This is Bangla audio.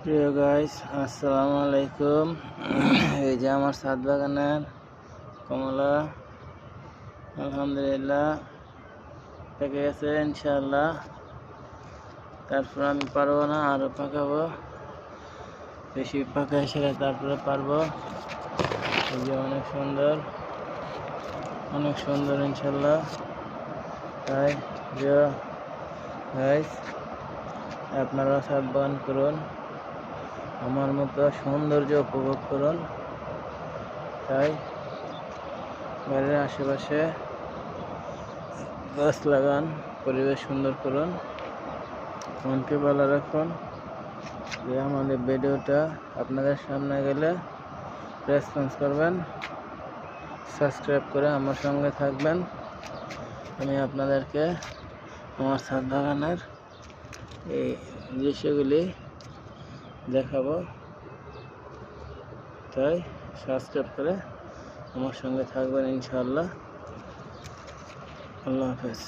প্রিয় গাইস, আসসালামু আলাইকুম। এই যে আমার ছাদ বাগানের কমলা আলহামদুলিল্লাহ পেকে গেছে ইনশাআল্লাহ। তারপর আমি পারবো না, আরো পাকাবো, বেশি পাকা এসে তারপরে পারবো। এই যে অনেক সুন্দর ইনশাআল্লাহ। তাই গাইস, আপনারা ছাদ বাগান করুন, আমার মতো সৌন্দর্য উপভোগ করুন। তাই বাড়ির আশেপাশে গাছ লাগান, পরিবেশ সুন্দর করুন। মনকে ভালো রাখুন। যে আমাদের ভিডিওটা আপনাদের সামনে গেলে রেসপন্স করবেন, সাবস্ক্রাইব করে আমার সঙ্গে থাকবেন। আমি আপনাদেরকে আমার ছাদ বাগানের এই দৃশ্যগুলি দেখাবো। তাই সাবস্ক্রাইব করে আমার সঙ্গে থাকবেন ইনশাআল্লাহ। আল্লাহ হাফেজ।